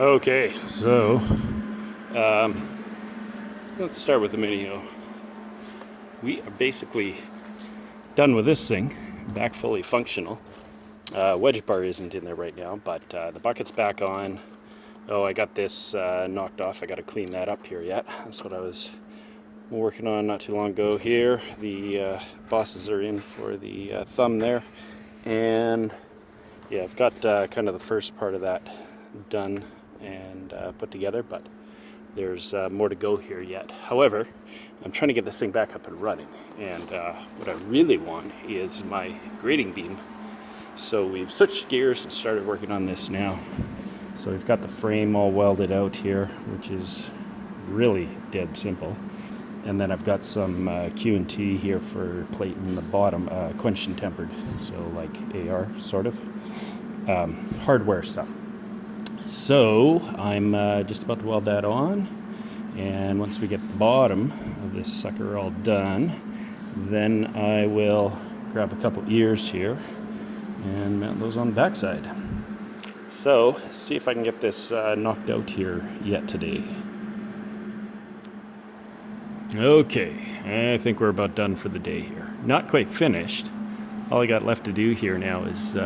Okay, so let's start with the video. We are basically done with this thing, back fully functional. Wedge bar isn't in there right now, but the bucket's back on. Oh, I got this knocked off. I got to clean that up here yet. That's what I was working on not too long ago here. The bosses are in for the thumb there. And yeah, I've got kind of the first part of that done and put together, but there's more to go here yet. However, I'm trying to get this thing back up and running, and what I really want is my grading beam. So we've switched gears and started working on this now. So we've got the frame all welded out here, which is really dead simple. And then I've got some Q&T here for plating the bottom, quenched and tempered, so like AR sort of hardware stuff. So I'm just about to weld that on, and once we get the bottom of this sucker all done, then I will grab a couple ears here and mount those on the backside. So see if I can get this knocked out here yet today. Okay, I think we're about done for the day here. Not quite finished. All I got left to do here now is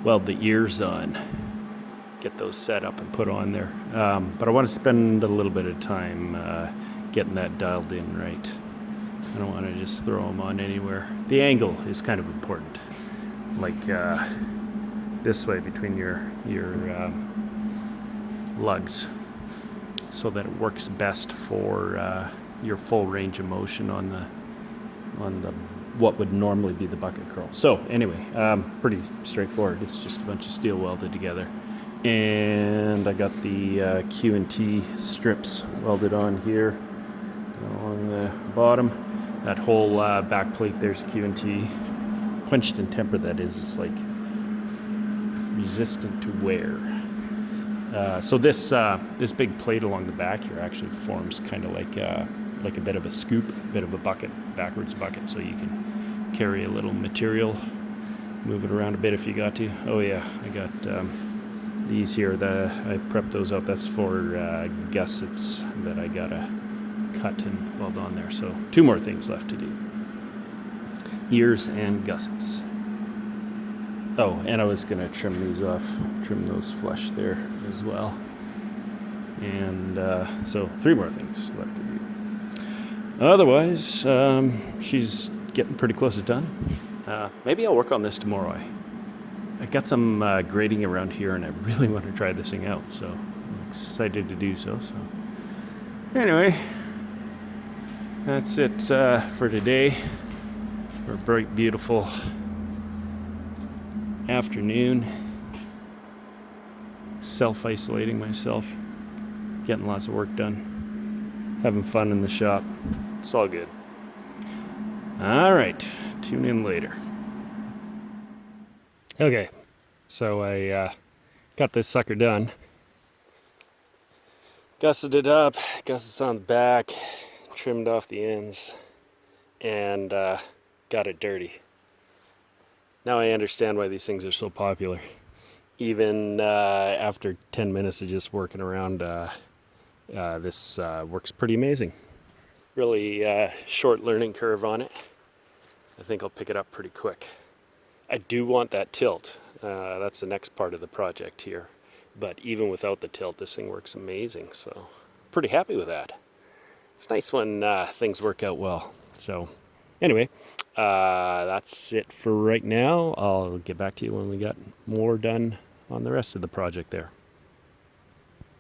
weld the ears on, get those set up and put on there. But I want to spend a little bit of time getting that dialed in right. I don't want to just throw them on anywhere. The angle is kind of important, like this way between your lugs, so that it works best for your full range of motion on the what would normally be the bucket curl. So anyway, pretty straightforward. It's just a bunch of steel welded together, and I got the Q&T strips welded on here along the bottom. That whole back plate there's Q&T, quenched and tempered. That is, it's like resistant to wear. So this big plate along the back here actually forms kind of like a bit of a scoop, a bit of a bucket, backwards bucket, so you can carry a little material, move it around a bit if you got to. Oh yeah, I got these here. I prepped those out. That's for gussets that I gotta cut and weld on there. So 2 more things left to do: ears and gussets. Oh, and I was gonna trim these off, trim those flush there as well. And so 3 more things left to do. Otherwise, she's getting pretty close to done. Maybe I'll work on this tomorrow. I got some grading around here, and I really want to try this thing out, so I'm excited to do so. So anyway, that's it for today. For a bright, beautiful afternoon. Self-isolating myself, getting lots of work done, having fun in the shop. It's all good. All right, tune in later. Okay, so I got this sucker done. Gusseted it up, gussets on the back, trimmed off the ends, and got it dirty. Now I understand why these things are so popular. Even after 10 minutes of just working around, this works pretty amazing. Really short learning curve on it. I think I'll pick it up pretty quick. I do want that tilt. That's the next part of the project here. But even without the tilt, this thing works amazing. So pretty happy with that. It's nice when things work out well. So anyway, that's it for right now. I'll get back to you when we got more done on the rest of the project there.